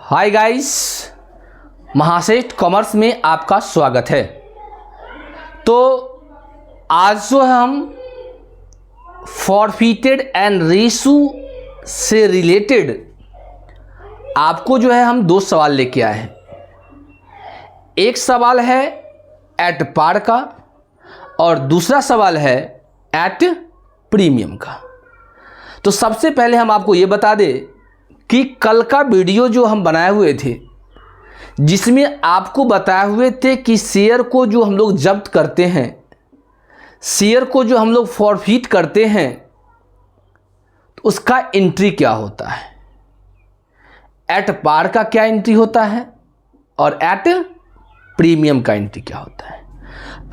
Hi guys, Mahaseth commerce में आपका स्वागत है। तो आज जो है हम फॉरफिटेड एंड रेशू से रिलेटेड आपको जो है हम दो सवाल लेके आए हैं। एक सवाल है एट पार का और दूसरा सवाल है एट प्रीमियम का। तो सबसे पहले हम आपको ये बता दें कि कल का वीडियो जो हम बनाए हुए थे जिसमें आपको बताए हुए थे कि शेयर को जो हम लोग जब्त करते हैं, शेयर को जो हम लोग फॉरफिट करते हैं, तो उसका एंट्री क्या होता है, एट पार का क्या एंट्री होता है और एट प्रीमियम का एंट्री क्या होता है।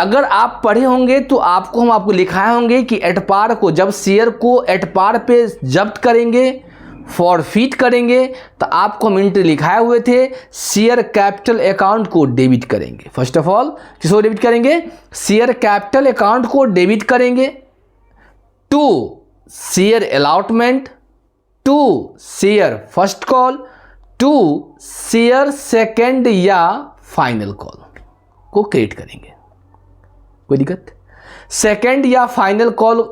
अगर आप पढ़े होंगे तो हम आपको लिखाए होंगे कि एट पार को जब शेयर को एट पार पे जब्त करेंगे, फॉरफिट करेंगे, तो आपको हम एंट्री लिखाए हुए थे शेयर कैपिटल अकाउंट को डेबिट करेंगे। फर्स्ट ऑफ ऑल किसको डेबिट करेंगे? शेयर कैपिटल अकाउंट को डेबिट करेंगे to share allotment, to share first call, to share second या फाइनल कॉल को क्रिएट करेंगे। कोई दिक्कत? सेकेंड या फाइनल कॉल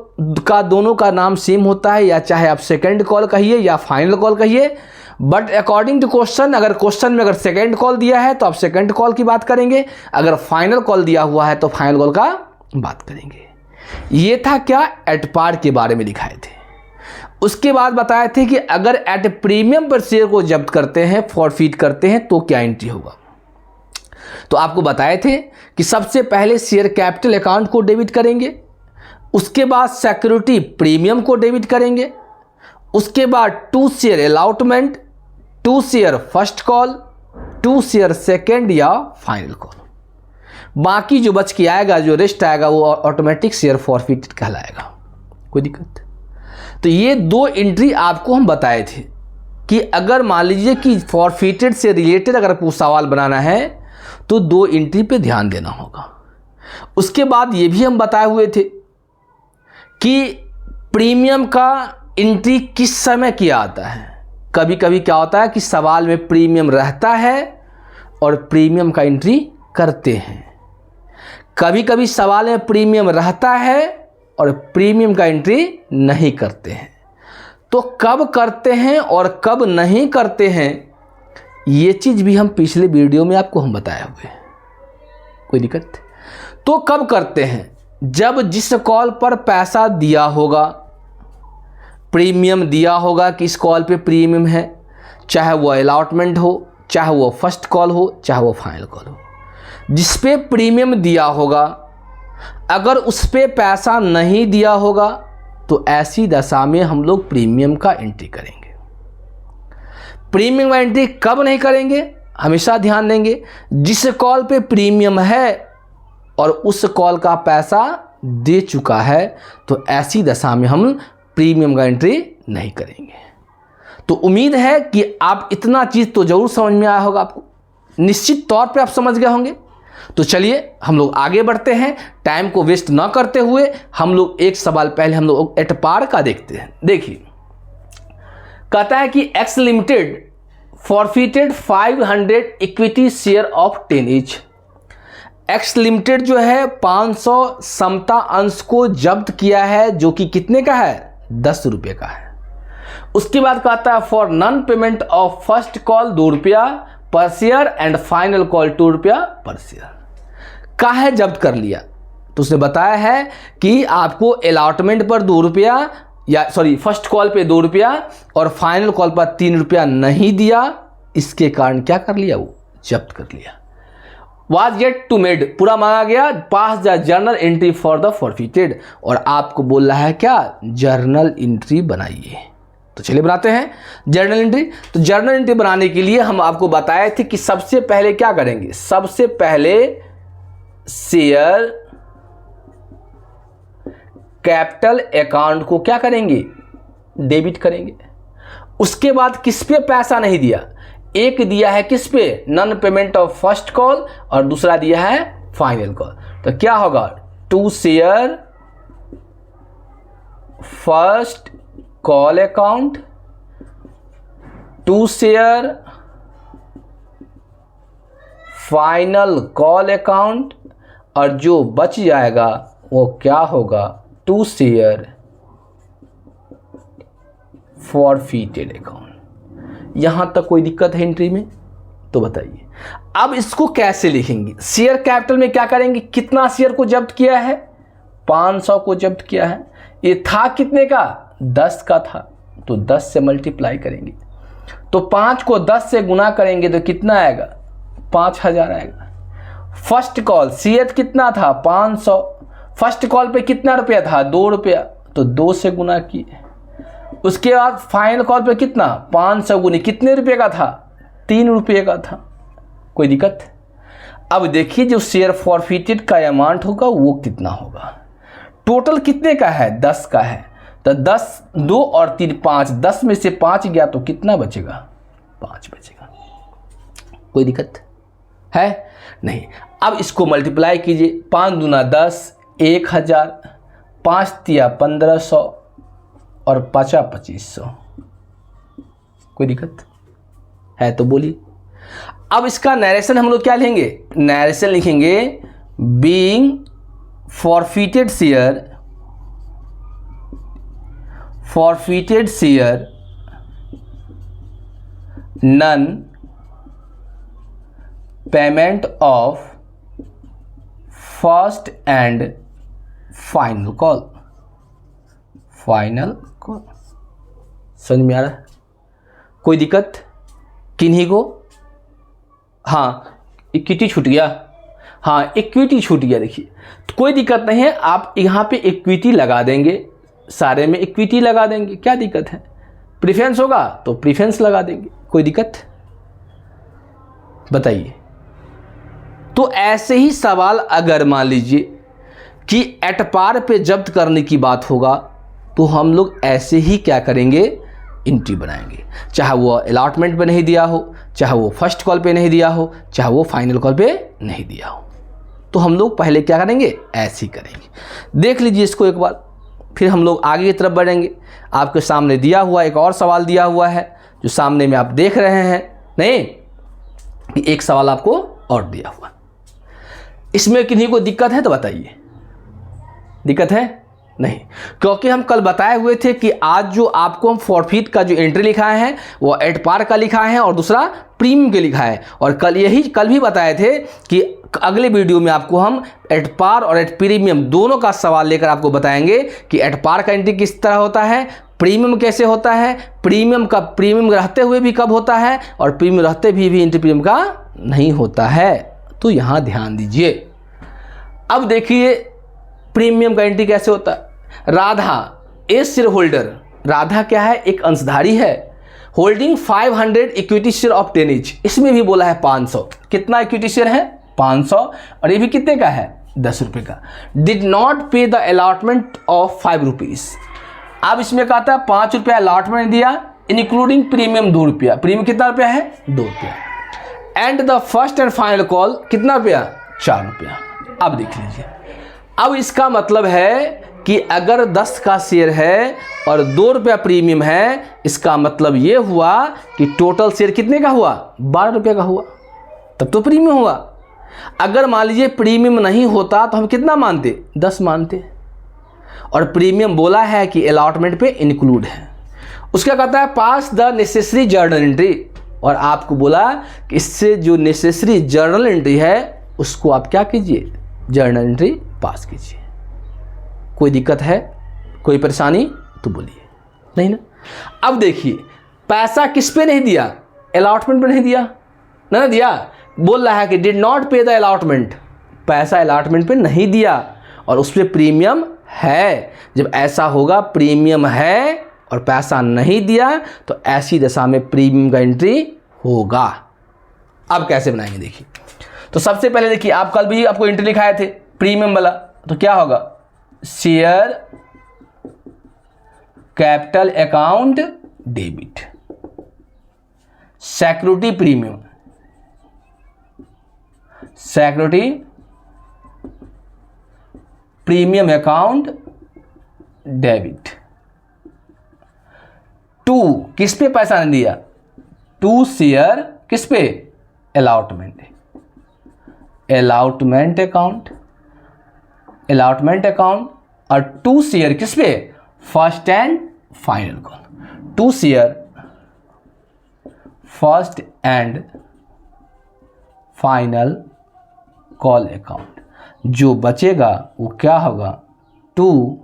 का दोनों का नाम सेम होता है, या चाहे आप सेकेंड कॉल कहिए या फाइनल कॉल कहिए, बट अकॉर्डिंग टू क्वेश्चन, अगर क्वेश्चन में अगर सेकेंड कॉल दिया है तो आप सेकेंड कॉल की बात करेंगे, अगर फाइनल कॉल दिया हुआ है तो फाइनल कॉल का बात करेंगे। ये था क्या एट पार के बारे में दिखाए थे। उसके बाद बताए थे कि अगर एट प्रीमियम पर शेयर को जब्त करते हैं, फॉरफिट करते हैं, तो क्या एंट्री होगा। तो आपको बताए थे कि सबसे पहले शेयर कैपिटल अकाउंट को डेबिट करेंगे, उसके बाद सिक्योरिटी प्रीमियम को डेबिट करेंगे, उसके बाद to share allotment, to share first call, to share second या फाइनल कॉल। बाकी जो बच के आएगा, जो रेस्ट आएगा, वो ऑटोमेटिक शेयर फॉरफिटेड कहलाएगा। कोई दिक्कत? तो ये दो एंट्री आपको हम बताए थे कि अगर मान लीजिए कि फॉरफिटेड से रिलेटेड अगर आपको सवाल बनाना है तो दो एंट्री पे ध्यान देना होगा। उसके बाद ये भी हम बताए हुए थे कि प्रीमियम का एंट्री किस समय किया आता है। कभी कभी क्या होता है कि सवाल में प्रीमियम रहता है और प्रीमियम का एंट्री करते हैं, कभी कभी सवाल में प्रीमियम रहता है और प्रीमियम का एंट्री नहीं करते हैं। तो कब करते हैं और कब नहीं करते हैं, ये चीज़ भी हम पिछले वीडियो में आपको हम बताए हुए हैं। कोई दिक्कत? तो कब करते हैं? जब जिस कॉल पर पैसा दिया होगा, प्रीमियम दिया होगा कि इस कॉल पे प्रीमियम है, चाहे वो अलॉटमेंट हो, चाहे वो फर्स्ट कॉल हो, चाहे वो फाइनल कॉल हो, जिस पे प्रीमियम दिया होगा, अगर उस पे पैसा नहीं दिया होगा तो ऐसी दशा में हम लोग प्रीमियम का एंट्री करेंगे। प्रीमियम एंट्री कब नहीं करेंगे? हमेशा ध्यान देंगे जिस कॉल पे प्रीमियम है और उस कॉल का पैसा दे चुका है, तो ऐसी दशा में हम प्रीमियम का एंट्री नहीं करेंगे। तो उम्मीद है कि आप इतना चीज़ तो जरूर समझ में आया होगा, आपको निश्चित तौर पे आप समझ गए होंगे। तो चलिए हम लोग आगे बढ़ते हैं, टाइम को वेस्ट ना करते हुए हम लोग एक सवाल पहले हम लोग एट पार का देखते हैं। देखिए, कहता है कि x limited forfeited 500 equity share of 10 each. X limited जो है 500 समता अंश को जब्त किया है, जो कि कितने का है? 10 रुपये का है। उसके बाद कहता है for non payment of first call 2 रुपया पर शेयर एंड फाइनल कॉल 2 रुपया पर शेयर। काहे जब्त कर लिया? तो उसने बताया है कि आपको अलॉटमेंट पर 2 रुपया फर्स्ट कॉल पे 2 रुपया और फाइनल कॉल पर 3 रुपया नहीं दिया, इसके कारण क्या कर लिया? वो जब्त कर लिया। वाज येट टू मेड, पूरा मांगा गया, pass the journal entry for the forfeited, और आपको बोल रहा है क्या? जर्नल एंट्री बनाइए। तो चलिए बनाते हैं जर्नल एंट्री। तो जर्नल एंट्री बनाने के लिए हम आपको बताए थे कि सबसे पहले क्या करेंगे? सबसे पहले शेयर कैपिटल अकाउंट को क्या करेंगे? डेबिट करेंगे। उसके बाद किस पे पैसा नहीं दिया? एक दिया है किस पे? Non payment of first call, और दूसरा दिया है फाइनल कॉल। तो क्या होगा? To share first call account, to share final call account, और जो बच जाएगा वो क्या होगा, 2 शेयर फॉरफिटेड अकाउंट। यहां तक कोई दिक्कत है एंट्री में? तो बताइए अब इसको कैसे लिखेंगे। शेयर कैपिटल में क्या करेंगे, कितना शेयर को जब्त किया है, 500 को जब्त किया है। ये था कितने का, 10 का था, तो 10 से मल्टीप्लाई करेंगे, तो 5 को 10 से गुना करेंगे तो कितना आएगा, 5000 आएगा। फर्स्ट कॉल शेयर कितना था, 500, फर्स्ट कॉल पे कितना रुपया था, 2 रुपया, तो 2 से गुना किए। उसके बाद फाइनल कॉल पे कितना, 500 गुनी कितने रुपये का था, 3 रुपये का था। कोई दिक्कत? अब देखिए जो शेयर फॉरफिटेड का अमाउंट होगा वो कितना होगा। टोटल कितने का है, 10 का है, तो 10, 2 और 3 5, 10 में से 5 गया तो कितना बचेगा, 5 बचेगा। कोई दिक्कत है नहीं। अब इसको मल्टीप्लाई कीजिए, 5 दूना 10, 1000, 5 तिया 1500 और 5 2500। कोई दिक्कत है तो बोलिए। अब इसका नरेशन हम लोग क्या लेंगे, नरेशन लिखेंगे being forfeited share non payment of first and final call. समझ में आ रहा है? कोई दिक्कत किन्हीं को? हाँ इक्विटी छूट गया, हाँ इक्विटी छूट गया। देखिए तो कोई दिक्कत नहीं है, आप यहाँ पे इक्विटी लगा देंगे, सारे में इक्विटी लगा देंगे, क्या दिक्कत है। प्रीफरेंस होगा तो प्रीफरेंस लगा देंगे, कोई दिक्कत बताइए। तो ऐसे ही सवाल अगर मान लीजिए कि एट पार पे जब्त करने की बात होगा तो हम लोग ऐसे ही क्या करेंगे, एंट्री बनाएंगे, चाहे वो अलॉटमेंट पे नहीं दिया हो, चाहे वो फर्स्ट कॉल पे नहीं दिया हो, चाहे वो फाइनल कॉल पे नहीं दिया हो। तो हम लोग पहले क्या करेंगे, ऐसे ही करेंगे। देख लीजिए इसको एक बार, फिर हम लोग आगे की तरफ बढ़ेंगे। आपके सामने दिया हुआ एक और सवाल दिया हुआ है जो सामने में आप देख रहे हैं, नहीं एक सवाल आपको और दिया हुआ। इसमें किन्हीं को दिक्कत है तो बताइए, दिक्कत है नहीं, क्योंकि हम कल बताए हुए थे कि आज जो आपको हम फॉरफिट का जो एंट्री लिखा है वो एट पार का लिखा है और दूसरा प्रीमियम के लिखा है। और कल भी बताए थे कि अगले वीडियो में आपको हम एट पार और एट प्रीमियम दोनों का सवाल लेकर आपको बताएंगे कि एट पार का एंट्री किस तरह होता है, प्रीमियम कैसे होता है, प्रीमियम का प्रीमियम रहते हुए भी कब होता है, और प्रीमियम रहते भी एंट्री प्रीमियम का नहीं होता है। तो यहाँ ध्यान दीजिए। अब देखिए प्रीमियम का एंट्री कैसे होता है। राधा ए शेयर होल्डर, राधा क्या है, एक अंशधारी है, holding 500 equity share of 10 each. इसमें भी बोला है 500, कितना इक्विटी शेयर है 500, और ये भी कितने का है 10 रुपये का। डिड नॉट पे द अलॉटमेंट ऑफ 5 रुपीज़। अब इसमें कहता है 5 रुपया अलॉटमेंट दिया, इंक्लूडिंग प्रीमियम 2 रुपया। प्रीमियम कितना रुपया है 2 रुपया। And the first and final call कितना रुपया 4 रुपया। अब देख लीजिए, अब इसका मतलब है कि अगर 10 का शेयर है और 2 रुपया प्रीमियम है, इसका मतलब ये हुआ कि टोटल शेयर कितने का हुआ 12 रुपये का हुआ, तब तो प्रीमियम हुआ। अगर मान लीजिए प्रीमियम नहीं होता तो हम कितना मानते 10 मानते, और प्रीमियम बोला है कि अलॉटमेंट पे इंक्लूड है। उसका कहता है पास द नेसेसरी जर्नल एंट्री, और आपको बोला कि इससे जो नेसेसरी जर्नल एंट्री है उसको आप क्या कीजिए, जर्नल एंट्री पास कीजिए। कोई दिक्कत है, कोई परेशानी तो बोलिए, नहीं ना। अब देखिए पैसा किस पे नहीं दिया, अलॉटमेंट पे नहीं दिया ना दिया, बोल रहा है कि डिड नॉट पे द अलॉटमेंट, पैसा अलॉटमेंट पे नहीं दिया और उस पर प्रीमियम है। जब ऐसा होगा प्रीमियम है और पैसा नहीं दिया तो ऐसी दशा में प्रीमियम का एंट्री होगा। अब कैसे बनाएंगे देखिए। तो सबसे पहले देखिए, आप कल भी आपको एंट्री लिखाए थे प्रीमियम वाला, तो क्या होगा, share capital account debit, security premium, security premium account debit. 2 किस पे पैसा नहीं दिया, 2 शेयर किस पे, allotment. Allotment account, allotment account, और 2 शेयर किस पे, first and final call. 2 share first and final call account. जो बचेगा वो क्या होगा, 2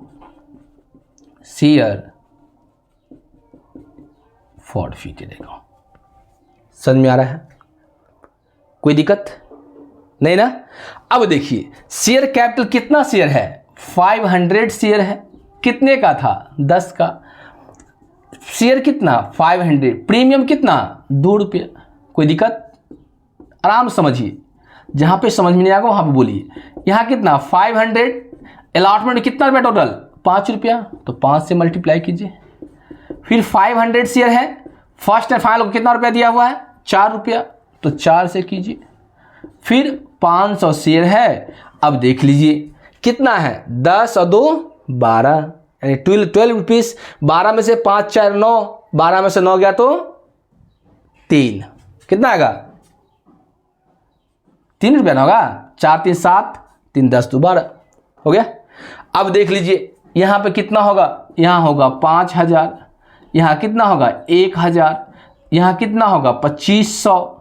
शेयर फॉरफिटेड अकाउंट। समझ में आ रहा है, कोई दिक्कत नहीं ना। अब देखिए शेयर कैपिटल कितना शेयर है, 500 शेयर है, कितने का था, 10 का। शेयर कितना, 500, प्रीमियम कितना, 2 रुपये। कोई दिक्कत, आराम से समझिए, जहाँ पे समझ में नहीं आएगा वहाँ पे बोलिए। यहाँ कितना 500, अलॉटमेंट कितना रुपया टोटल, 5 रुपया, तो 5 से मल्टीप्लाई कीजिए। फिर 500 शेयर है, फर्स्ट एंड फाइनल को कितना रुपया दिया हुआ है, 4 रुपया, तो 4 से कीजिए। फिर 500 शेयर है, अब देख लीजिए कितना है, 10 और 2 12, यानी 12 रुपीज़। 12 में से 5 4 9, 12 में से 9 गया तो 3, कितना आएगा, 3 रुपया ना होगा, 4 3 7, 3 10 2 12 हो गया। अब देख लीजिए यहाँ पे कितना होगा, यहाँ होगा 5000, यहाँ कितना होगा 1000, यहाँ कितना होगा 2500,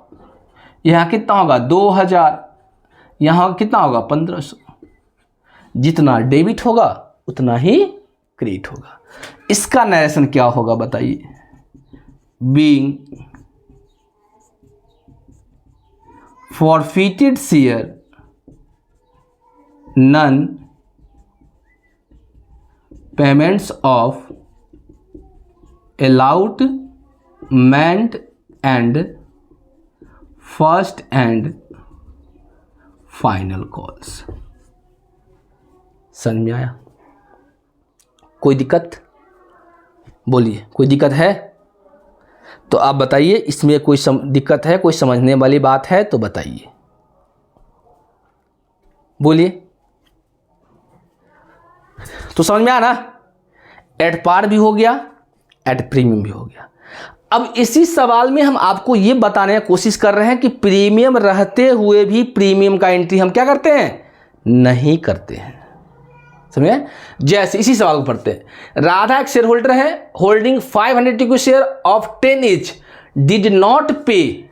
यहाँ कितना होगा 2000, यहाँ कितना होगा 1500। जितना डेबिट होगा उतना ही क्रेडिट होगा। इसका नरेशन क्या होगा बताइए, being forfeited share non payments of allotment and first and final calls। समझ में आया, कोई दिक्कत बोलिए, कोई दिक्कत है तो आप बताइए। इसमें कोई दिक्कत है, कोई समझने वाली बात है तो बताइए, बोलिए। तो समझ में आया ना, एट पार भी हो गया, एट प्रीमियम भी हो गया। अब इसी सवाल में हम आपको ये बताने की कोशिश कर रहे हैं कि प्रीमियम रहते हुए भी प्रीमियम का एंट्री हम क्या करते हैं, नहीं करते हैं। समझे, जैसे इसी सवाल को पढ़ते हैं। राधा एक शेयर होल्डर है, holding 500 equity share of 10 each, did not पे,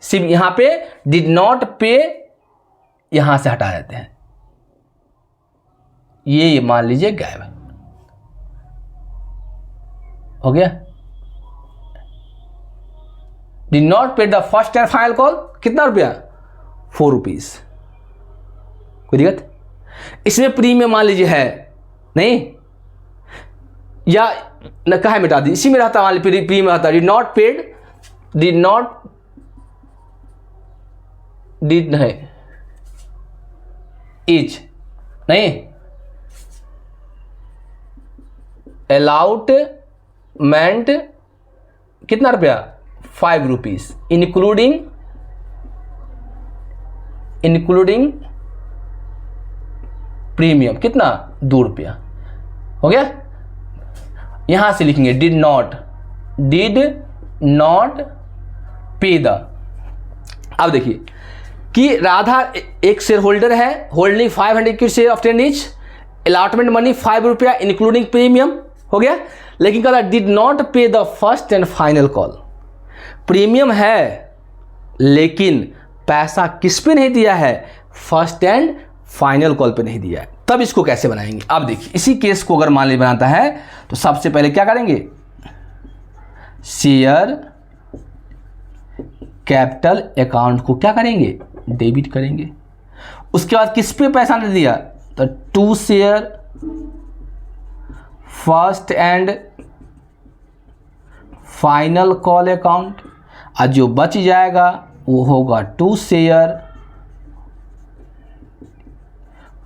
सिर्फ यहां पे डिड नॉट पे यहां से हटा देते हैं, ये मान लीजिए गायब हो गया। डिड नॉट पे the first and final call, कितना रुपया, 4 रुपीज। कोई दिक्कत, इसमें प्रीमियम मान लीजिए है नहीं, या न कहा मिटा दी, इसी में रहता, मान लीजिए प्रीमियम रहता, did not paid, did not, did नहीं, इच नहीं, अलॉटमेंट कितना रुपया, 5 रुपीज, इंक्लूडिंग प्रीमियम कितना, 2 रुपया हो गया। यहां से लिखेंगे डिड नॉट पे द। अब देखिए कि राधा एक शेयर होल्डर है, holding 500 equity share of 10 each, allotment money 5 रुपया इंक्लूडिंग प्रीमियम हो गया। लेकिन कहता डिड नॉट पे the first and final call, premium है लेकिन पैसा किस पे नहीं दिया है, फर्स्ट एंड फाइनल कॉल पे नहीं दिया है। तब इसको कैसे बनाएंगे, अब देखिए इसी केस को अगर मान ली बनाता है तो सबसे पहले क्या करेंगे, शेयर कैपिटल अकाउंट को क्या करेंगे, डेबिट करेंगे। उसके बाद किस पे पैसा नहीं दिया, तो 2 share first and final call account, और जो बच जाएगा वो होगा 2 शेयर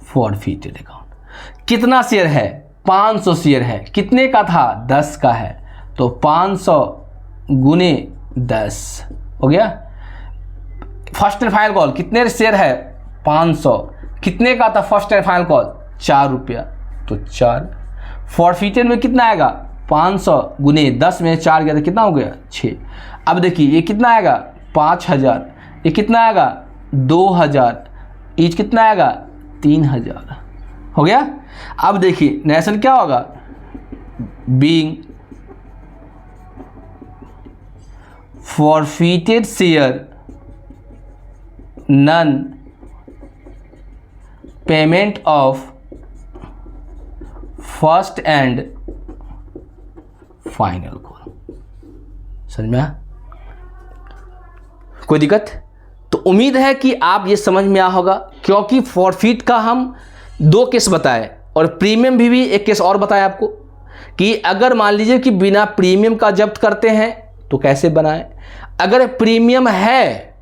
फॉरफिटेड अकाउंट। कितना शेयर है, 500 शेयर है, कितने का था, 10 का है, तो 500 गुने 10 हो गया। फर्स्ट एंड फाइनल कॉल कितने शेयर है, 500, कितने का था फर्स्ट एंड फाइनल कॉल, 4 रुपया, तो 4। फॉरफिटेड में कितना आएगा, 500 गुने 10 में 4 गया तो कितना हो गया, 6। अब देखिए ये कितना आएगा, 5000, ये कितना आएगा, 2000, ईच कितना आएगा 3000, हो गया। अब देखिए नेशन क्या होगा, being forfeited share none payment of first and final call। समझ में आया? कोई दिक्कत? तो उम्मीद है कि आप ये समझ में आया होगा, क्योंकि फॉरफिट का हम 2 केस बताए और प्रीमियम भी एक केस और बताया आपको कि अगर मान लीजिए कि बिना प्रीमियम का जब्त करते हैं तो कैसे बनाएं, अगर प्रीमियम है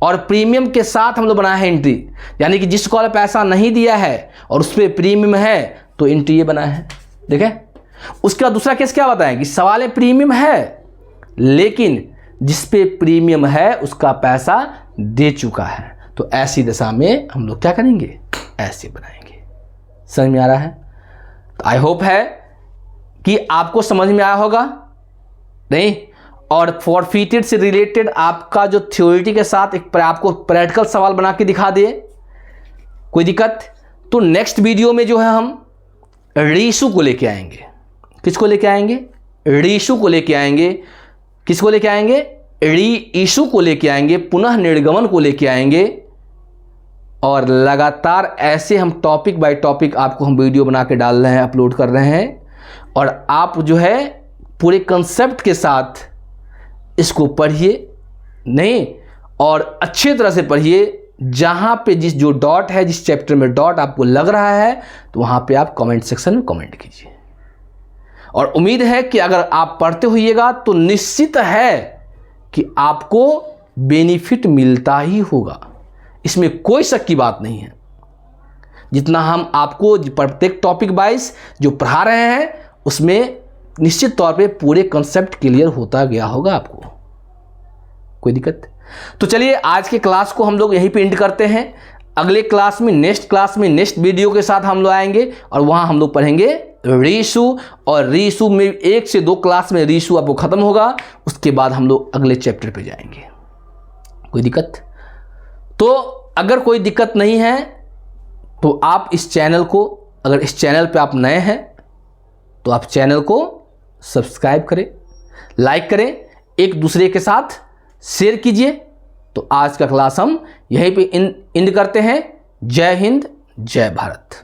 और प्रीमियम के साथ हम लोग बनाए हैं एंट्री, यानी कि जिसको वाला पैसा नहीं दिया है और उस पर प्रीमियम है तो एंट्री ये बनाया है। देखें, उसका दूसरा केस क्या बताएं कि सवाल प्रीमियम है लेकिन जिस पे प्रीमियम है उसका पैसा दे चुका है, तो ऐसी दशा में हम लोग क्या करेंगे, ऐसे बनाएंगे। समझ में आ रहा है? तो आई होप है कि आपको समझ में आया होगा नहीं। और फॉरफिटेड से रिलेटेड आपका जो थ्योरी के साथ एक आपको प्रैक्टिकल सवाल बना के दिखा दिए, कोई दिक्कत? तो नेक्स्ट वीडियो में जो है हम रीइशू को लेके आएंगे। किसको लेके आएंगे? रीइशू को लेके आएंगे। किसको लेके आएंगे? रीइशू को लेके आएंगे, पुनः निर्गमन को लेके आएंगे। और लगातार ऐसे हम टॉपिक बाय टॉपिक आपको हम वीडियो बना के डाल रहे हैं, अपलोड कर रहे हैं, और आप जो है पूरे कंसेप्ट के साथ इसको पढ़िए नहीं, और अच्छे तरह से पढ़िए। जहाँ पे जो डॉट है, जिस चैप्टर में डॉट आपको लग रहा है, तो वहाँ पे आप कमेंट सेक्शन में कमेंट कीजिए। और उम्मीद है कि अगर आप पढ़ते होइएगा तो निश्चित है कि आपको बेनिफिट मिलता ही होगा, इसमें कोई शक की बात नहीं है। जितना हम आपको प्रत्येक टॉपिक वाइज जो पढ़ा रहे हैं उसमें निश्चित तौर पे पूरे कंसेप्ट क्लियर होता गया होगा आपको। कोई दिक्कत? तो चलिए आज के क्लास को हम लोग यहीं पे एंड करते हैं। अगले क्लास में, नेक्स्ट क्लास में, नेक्स्ट वीडियो के साथ हम लोग आएंगे और वहां हम लोग पढ़ेंगे रीइशू। और रीइशू में 1 से 2 क्लास में रीइशू आपको खत्म होगा, उसके बाद हम लोग अगले चैप्टर पे जाएंगे। कोई दिक्कत? तो अगर कोई दिक्कत नहीं है तो आप इस चैनल को, अगर इस चैनल पे आप नए हैं तो आप चैनल को सब्सक्राइब करें, लाइक करें, एक दूसरे के साथ शेयर कीजिए। तो आज का क्लास हम यहीं पे एंड करते हैं। जय हिंद, जय भारत।